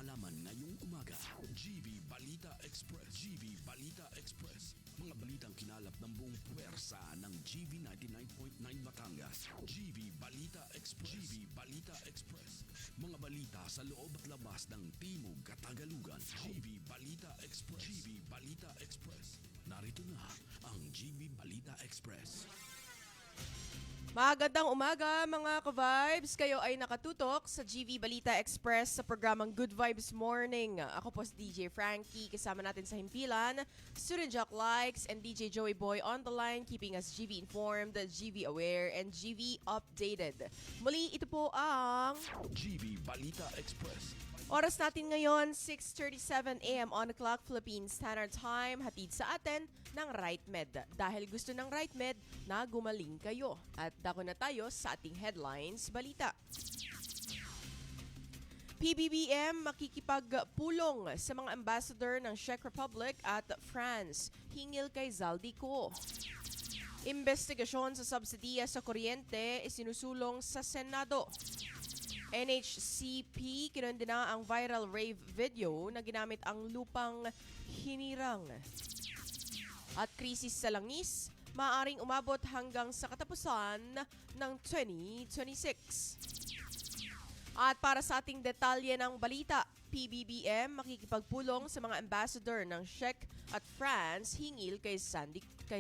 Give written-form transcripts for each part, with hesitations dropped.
malaman ngayong umaga. GB Balita Express. GB Balita Express. Mga balitang kinalap ng buong puwersa ng GB 99.9 Batangas. GB Balita Express. GB Balita Express. Mga balita sa loob at labas ng Timog Katagalugan. GB Balita Express. GB Balita Express. Narito na ang GB Balita Express. Magandang umaga mga ka-vibes. Kayo ay nakatutok sa GV Balita Express sa programang Good Vibes Morning. Ako po si DJ Frankie, kasama natin sa himpilan, Student Jock Likes and DJ Joey Boy on the line, keeping us GV informed, GV aware, and GV updated. Muli, ito po ang GB Balita Express. oras natin ngayon, 6:37 a.m. on the clock, Philippine Standard Time, hatid sa atin ng RightMed. Dahil gusto ng RightMed na gumaling kayo. At dako na tayo sa ating headlines balita. PBBM makikipagpulong sa mga ambassador ng Czech Republic at France. Hingil kay Zaldico. Investigasyon sa subsidiya sa kuryente isinusulong sa Senado. NHCP kinundina ang viral rave video na ginamit ang lupang hinirang. At krisis sa langis, maaaring umabot hanggang sa katapusan ng 2026. At para sa ating detalye ng balita, PBBM makikipagpulong sa mga ambassador ng Czech at France hingil kay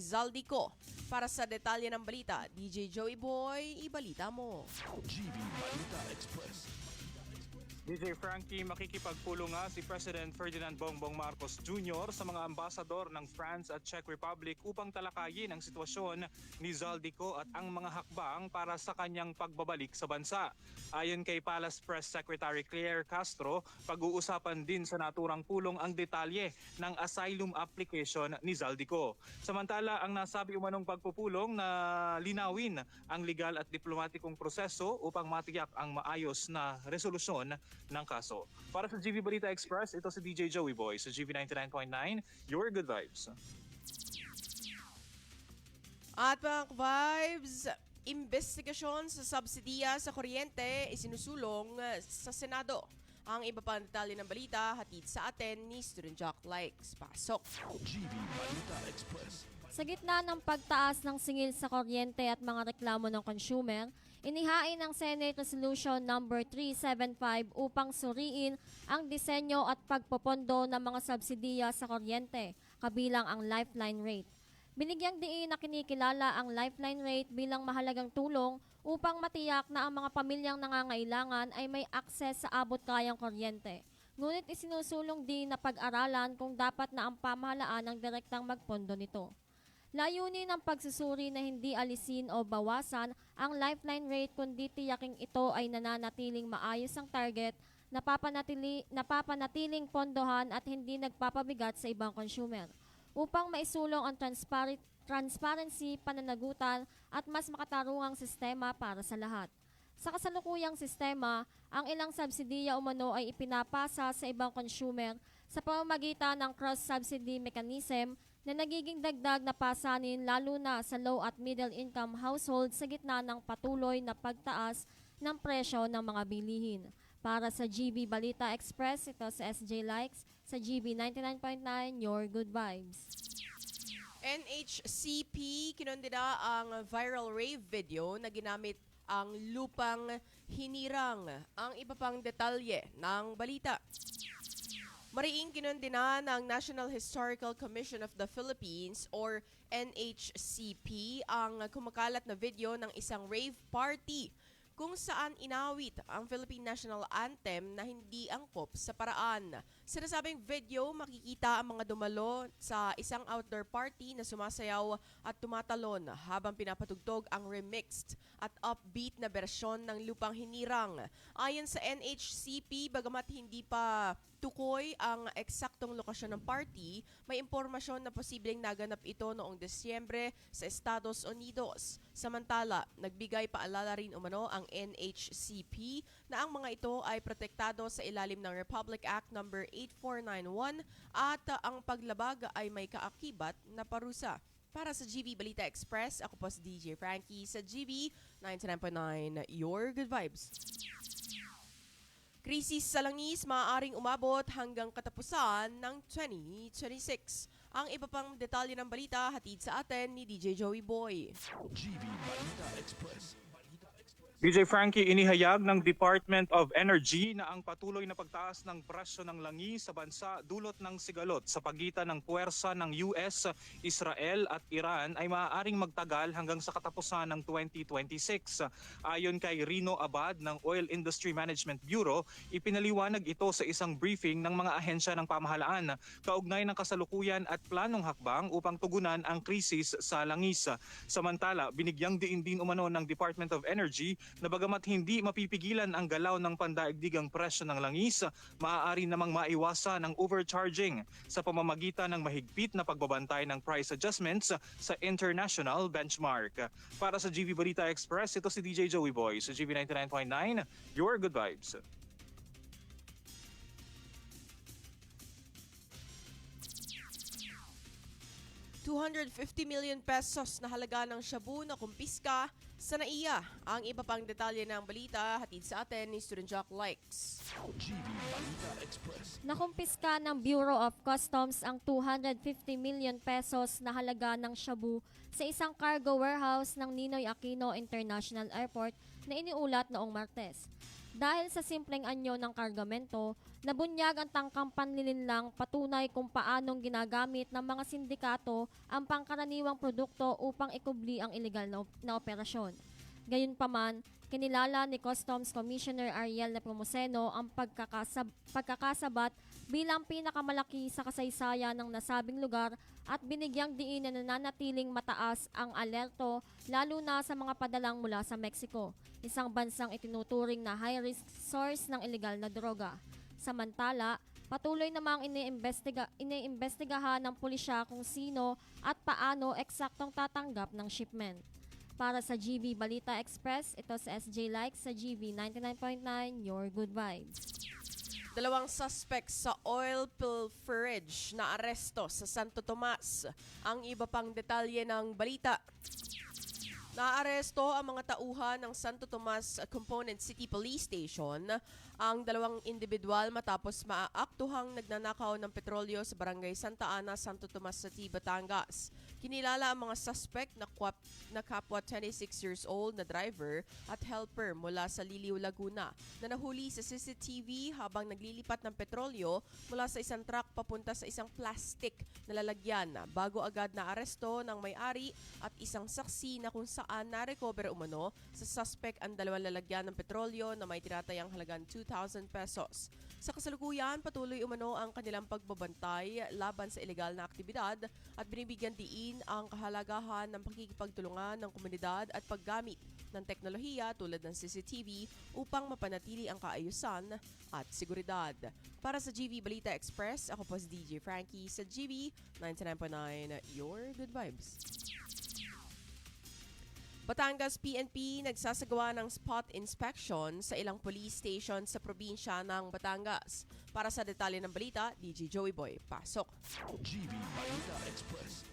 Zaldico. Para sa detalye ng balita, DJ Joey Boy, ibalita mo. GB Balita Express. DJ Frankie, makikipagpulong nga si President Ferdinand Bongbong Marcos Jr. sa mga ambasador ng France at Czech Republic upang talakayin ang sitwasyon ni Zaldico at ang mga hakbang para sa kanyang pagbabalik sa bansa. Ayon kay Palace Press Secretary Claire Castro, pag-uusapan din sa naturang pulong ang detalye ng asylum application ni Zaldico. Samantala, ang nasabi umanong pagpupulong na linawin ang legal at diplomatikong proseso upang matiyak ang maayos na resolusyon ng kaso. Para sa GV Balita Express, ito si DJ Joey Boy sa GV 99.9, your good vibes. At mga vibes, investigasyon sa subsidiya sa kuryente isinusulong sa Senado. Ang iba pang detalye ng balita, hatid sa atin ni Student Jock Likes. Pasok! GB Balita Express. Sa gitna ng pagtaas ng singil sa kuryente at mga reklamo ng consumer, inihain ng Senate Resolution No. 375 upang suriin ang disenyo at pagpopondo ng mga subsidiya sa kuryente, kabilang ang lifeline rate. Binigyang diin na kinikilala ang lifeline rate bilang mahalagang tulong upang matiyak na ang mga pamilyang nangangailangan ay may akses sa abot-kayang kuryente. Ngunit isinusulong din na pag-aralan kung dapat na ang pamahalaan ang direktang magpondo nito. Layunin ng pagsusuri na hindi alisin o bawasan ang lifeline rate kundi tiyaking ito ay nananatiling maayos ang target, napapanatiling pondohan at hindi nagpapabigat sa ibang consumer. Upang maisulong ang transparency, pananagutan at mas makatarungang sistema para sa lahat. Sa kasalukuyang sistema, ang ilang subsidiya umano ay ipinapasa sa ibang consumer sa pamamagitan ng cross-subsidy mechanism na nagiging dagdag na pasanin lalo na sa low at middle income household sa gitna ng patuloy na pagtaas ng presyo ng mga bilihin. Para sa GB Balita Express, ito si SJ Likes sa GB 99.9, your good vibes. NHCP kinundina ang viral rave video na ginamit ang lupang hinirang. Ang iba pang detalye ng balita. Mariing kinundina ng National Historical Commission of the Philippines or NHCP ang kumakalat na video ng isang rave party kung saan inawit ang Philippine National Anthem na hindi angkop sa paraan. Sa nasabing video, makikita ang mga dumalo sa isang outdoor party na sumasayaw at tumatalon habang pinapatugtog ang remixed at upbeat na bersyon ng Lupang Hinirang. Ayon sa NHCP, bagamat hindi pa tukoy ang eksaktong lokasyon ng party, may impormasyon na posibleng naganap ito noong Desyembre sa Estados Unidos. Samantala, nagbigay paalala rin umano ang NHCP na ang mga ito ay protektado sa ilalim ng Republic Act No. 8491 at ang paglabag ay may kaakibat na parusa. Para sa GV Balita Express, ako po si DJ Frankie sa GV 99.9, Your Good Vibes. Krisis sa langis maaaring umabot hanggang katapusan ng 2026. Ang iba pang detalye ng balita hatid sa atin ni DJ Joey Boy. GB Balita Express. DJ Frankie, inihayag ng Department of Energy na ang patuloy na pagtaas ng presyo ng langis sa bansa dulot ng sigalot sa pagitan ng puwersa ng US, Israel at Iran ay maaaring magtagal hanggang sa katapusan ng 2026. Ayon kay Rino Abad ng Oil Industry Management Bureau, ipinaliwanag ito sa isang briefing ng mga ahensya ng pamahalaan kaugnay ng kasalukuyan at planong hakbang upang tugunan ang krisis sa langis. Samantala, binigyang diin din umano ng Department of Energy na bagamat hindi mapipigilan ang galaw ng pandaigdigang presyo ng langis, maaari namang maiwasan ang overcharging sa pamamagitan ng mahigpit na pagbabantay ng price adjustments sa international benchmark. Para sa GV Balita Express, ito si DJ Joey Boy sa GV 99.9, Your Good Vibes. ₱250 million na halaga ng shabu na kumpiska sa NAIA. Ang iba pang detalye ng balita hatid sa atin ni Student Jock Likes. GB Balita Express. Nakumpiska ng Bureau of Customs ang ₱250 million na halaga ng shabu sa isang cargo warehouse ng Ninoy Aquino International Airport na iniulat noong Martes. Dahil sa simpleng anyo ng kargamento, nabunyag ang tangkang panlilinlang patunay kung paanong ginagamit ng mga sindikato ang pangkaraniwang produkto upang ikubli ang ilegal na operasyon. Gayunpaman, kinilala ni Customs Commissioner Ariel Nepomuceno ang pagkakasabat bilang pinakamalaki sa kasaysayan ng nasabing lugar at binigyang diin na nananatiling mataas ang alerto lalo na sa mga padalang mula sa Mexico, isang bansang itinuturing na high-risk source ng ilegal na droga. Samantala, patuloy namang iniimbestigahan ng pulisya kung sino at paano eksaktong tatanggap ng shipment. Para sa GV Balita Express, ito si SJ Likes sa GV 99.9, Your Good Vibes. 2 suspects sa oil pilferage na aresto sa Santo Tomas. Ang iba pang detalye ng balita. Naaresto ang mga tauhan ng Santo Tomas Component City Police Station ang 2 individual matapos maaaktuhang nagnanakaw ng petrolyo sa Barangay Santa Ana, Santo Tomas City, Batangas. Kinilala ang mga suspect na kapwa 26 years old na driver at helper mula sa Liliw, Laguna na nahuli sa CCTV habang naglilipat ng petrolyo mula sa isang truck papunta sa isang plastic na lalagyan bago agad na aresto ng may-ari at isang saksi na kung saan na-recover umano sa suspect ang 2 lalagyan ng petrolyo na may tinatayang halagang ₱2,000. Sa kasalukuyan, patuloy umano ang kanilang pagbabantay laban sa ilegal na aktibidad at binibigyan diin ang kahalagahan ng pakikipagtulungan ng komunidad at paggamit ng teknolohiya tulad ng CCTV upang mapanatili ang kaayusan at seguridad. Para sa GV Balita Express, ako po si DJ Frankie sa GV 99.9, Your Good Vibes. Batangas PNP nagsasagawa ng spot inspection sa ilang police station sa probinsya ng Batangas. Para sa detalye ng balita, DJ Joey Boy, pasok. GB Balita Express.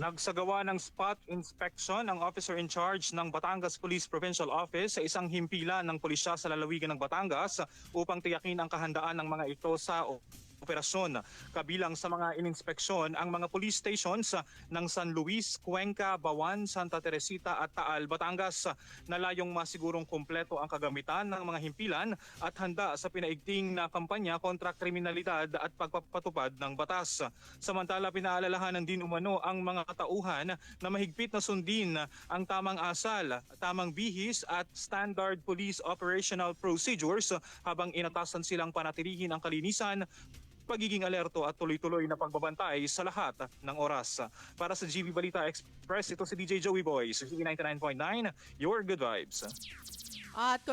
Nagsagawa ng spot inspection ang officer in charge ng Batangas Police Provincial Office sa isang himpilan ng pulisya sa lalawigan ng Batangas upang tiyakin ang kahandaan ng mga ito sa operasyon. Kabilang sa mga ininspeksyon ang mga police stations ng San Luis, Cuenca, Bawan, Santa Teresita at Taal, Batangas na layong masigurong kumpleto ang kagamitan ng mga himpilan at handa sa pinaigting na kampanya kontra kriminalidad at pagpapatupad ng batas. Samantala, pinaalalahanan din umano ang mga tauhan na mahigpit na sundin ang tamang asal, tamang bihis at standard police operational procedures habang inatasan silang panatilihin ang kalinisan, pagiging alerto at tuloy-tuloy na pagbabantay sa lahat ng oras. Para sa GV Balita Express, ito si DJ Joey Boy, sa GV 99.9, Your Good Vibes. At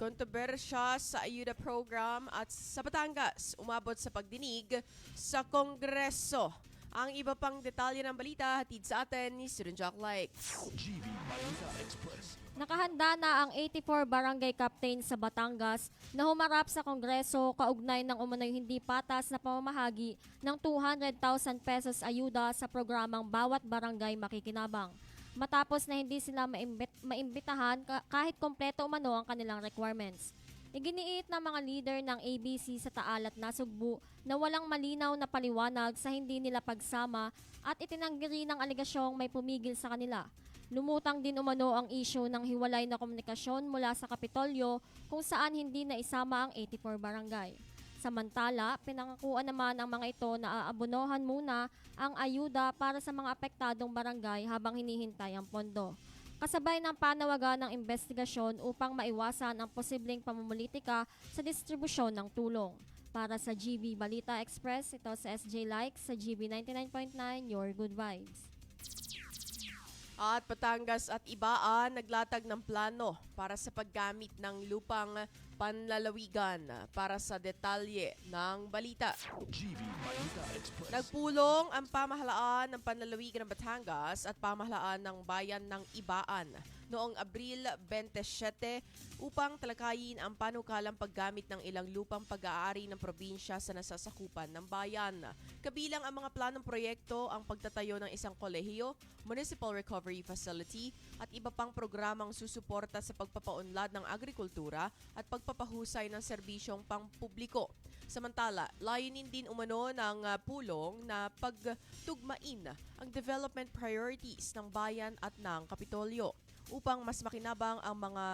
kontrobersya sa ayuda program at sa Batangas, umabot sa pagdinig sa Kongreso. Ang iba pang detalye ng balita hatid sa atin ni Student Jock Likes. GB Balita Express. Nakahanda na ang 84 barangay captain sa Batangas na humarap sa Kongreso kaugnay ng umano'y hindi patas na pamamahagi ng ₱200,000 ayuda sa programang Bawat Barangay Makikinabang. Matapos na hindi sila maimbitahan kahit kompleto umano ang kanilang requirements. Iginiit ng mga leader ng ABC sa Taal at Nasugbu na walang malinaw na paliwanag sa hindi nila pagsama at itinanggi rin ang aligasyong may pumigil sa kanila. Lumutang din umano ang issue ng hiwalay na komunikasyon mula sa Kapitolyo kung saan hindi na isama ang 84 barangay. Samantala, pinangakuan naman ang mga ito na aabonohan muna ang ayuda para sa mga apektadong barangay habang hinihintay ang pondo. Kasabay ng panawagan ng investigasyon upang maiwasan ang posibleng pamumulitika sa distribusyon ng tulong. Para sa GB Balita Express, ito sa SJ Likes sa GB 99.9, Your Good Vibes. At Batangas at Ibaan naglatag ng plano para sa paggamit ng lupang panlalawigan para sa detalye ng balita. GB Balita Express. Nagpulong ang pamahalaan ng panlalawigan ng Batangas at pamahalaan ng bayan ng Ibaan noong Abril 27 upang talakayin ang panukalang paggamit ng ilang lupang pag-aari ng probinsya sa nasasakupan ng bayan. Kabilang ang mga planong proyekto ang pagtatayo ng isang kolehiyo, municipal recovery facility at iba pang programang susuporta sa pagpapaunlad ng agrikultura at pagpapahusay ng serbisyong pampubliko. Samantala, layunin din umano ng pulong na pagtugmain ang development priorities ng bayan at ng Kapitolyo upang mas makinabang ang mga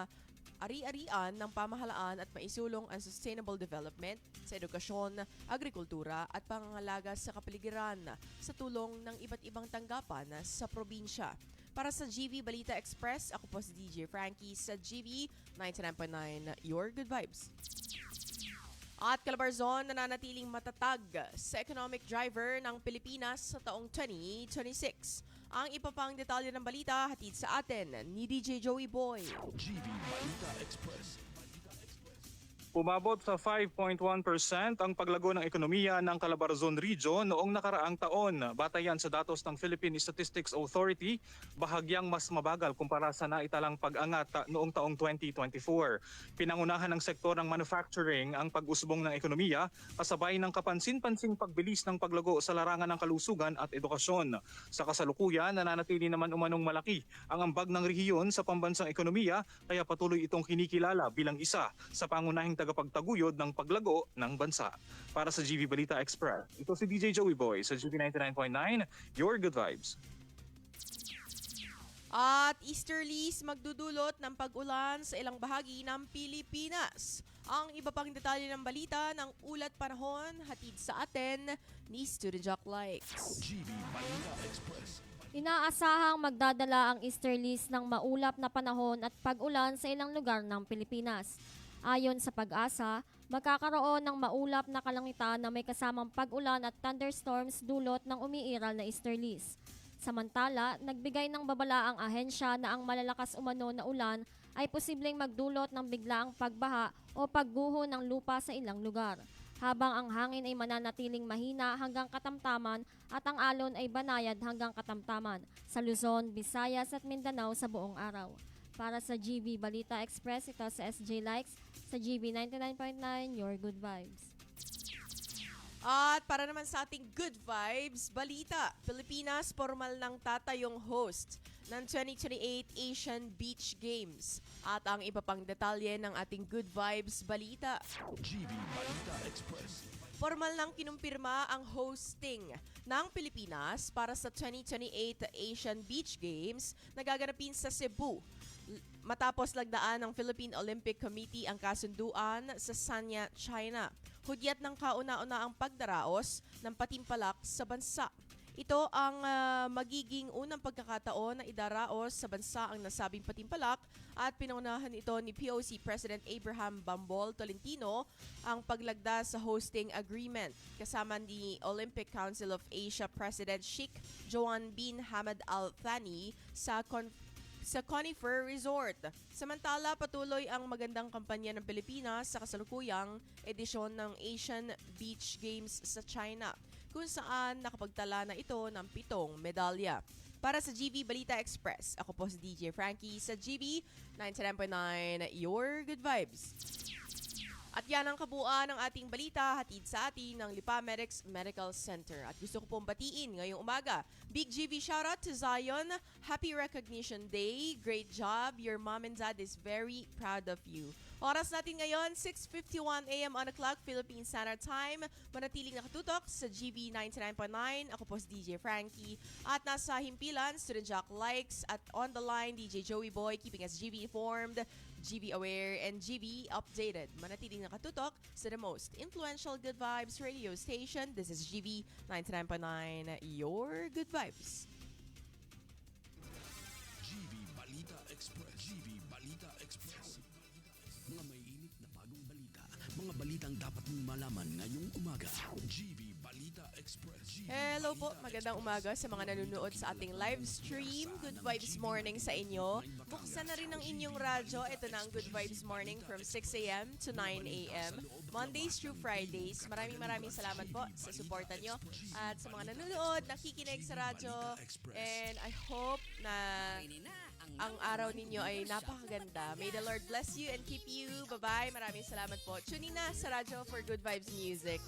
ari-arian ng pamahalaan at maisulong ang sustainable development sa edukasyon, agrikultura at pangangalaga sa kapaligiran sa tulong ng iba't ibang tanggapan sa probinsya. Para sa GB Balita Express, ako po si DJ Frankie sa GB 99.9, Your Good Vibes. At Calabarzon nananatiling matatag sa economic driver ng Pilipinas sa taong 2026. Ang iba pang detalye ng balita hatid sa atin ni DJ Joey Boy. GB Balita Express. Umabot sa 5.1% ang paglago ng ekonomiya ng Calabarzon Region noong nakaraang taon. Batayan sa datos ng Philippine Statistics Authority, bahagyang mas mabagal kumpara sa naitalang pag-angat noong taong 2024. Pinangunahan ng sektor ng manufacturing ang pag-usbong ng ekonomiya kasabay ng kapansin-pansing pagbilis ng paglago sa larangan ng kalusugan at edukasyon. Sa kasalukuyan, nananatili naman umanong malaki ang ambag ng rehiyon sa pambansang ekonomiya kaya patuloy itong kinikilala bilang isa sa pangunahing tagapagtaguyod ng paglago ng bansa. Para sa GB Balita Express, ito si DJ Joey Boy sa GB 99.9, Your Good Vibes. At easterlies magdudulot ng pag-ulan sa ilang bahagi ng Pilipinas. Ang iba pang detalye ng balita ng ulat panahon hatid sa atin ni Student Jock Likes. GB Balita Express. Inaasahang magdadala ang easterlies ng maulap na panahon at pag-ulan sa ilang lugar ng Pilipinas. Ayon sa Pag-asa, magkakaroon ng maulap na kalangitan na may kasamang pag-ulan at thunderstorms dulot ng umiiral na easterlies. Samantala, nagbigay ng babala ang ahensya na ang malalakas umano na ulan ay posibleng magdulot ng biglaang pagbaha o pagguho ng lupa sa ilang lugar, habang ang hangin ay mananatiling mahina hanggang katamtaman at ang alon ay banayad hanggang katamtaman sa Luzon, Visayas at Mindanao sa buong araw. Para sa GB Balita Express, ito sa SJ Likes sa GB 99.9, Your Good Vibes. At para naman sa ating Good Vibes balita, Pilipinas formal ng tatayong host ng 2028 Asian Beach Games. At ang iba pang detalye ng ating Good Vibes balita. GB Balita Express. Formal nang kinumpirma ang hosting ng Pilipinas para sa 2028 Asian Beach Games na gaganapin sa Cebu. Matapos lagdaan ng Philippine Olympic Committee ang kasunduan sa Sanya, China. Hudyat ng kauna-una ang pagdaraos ng patimpalak sa bansa. Ito ang magiging unang pagkakataon na idaraos sa bansa ang nasabing patimpalak at pinaunahan ito ni POC President Abraham Bambol Tolentino ang paglagda sa hosting agreement kasama ni Olympic Council of Asia President Sheikh Johan bin Hamad Al Thani sa Conifer Resort. Samantala, patuloy ang magandang kampanya ng Pilipinas sa kasalukuyang edisyon ng Asian Beach Games sa China, kung saan nakapagtala na ito ng 7 medalya. Para sa GB Balita Express, ako po si DJ Frankie sa GB 99.9, Your Good Vibes. At yan ang kabuuan ng ating balita hatid sa atin ng Lipa Medics Medical Center. At gusto ko pong batiin ngayong umaga. Big GV shoutout to Zion. Happy Recognition Day. Great job. Your mom and dad is very proud of you. Oras natin ngayon, 6:51 a.m. on the clock, Philippine Standard Time. Manatiling nakatutok sa GB 99.9. Ako po si DJ Frankie. At nasa himpilan, Student Jock Likes. At on the line, DJ Joey Boy, keeping us GB informed, GB aware, and GB updated. Manatiling nakatutok sa the most influential Good Vibes radio station. This is GB 99.9, your Good Vibes. GB Balita Express. GB Balita Express. Mga may init na bagong balita. Mga balitang dapat mong malaman ngayong umaga. GB Balita Express. GB Hello po, Balita magandang umaga sa mga nanonood sa ating live stream. Good Vibes Morning sa inyo. Buksan na rin ang inyong radyo. Ito na ang Good Vibes Morning from 6 a.m. to 9 a.m. Mondays through Fridays. Maraming salamat po sa suporta nyo at sa mga nanonood, nakikinig sa radyo. And I hope na ang araw ninyo ay napakaganda. May the Lord bless you and keep you. Bye-bye. Maraming salamat po. Tune in na sa radyo for Good Vibes Music.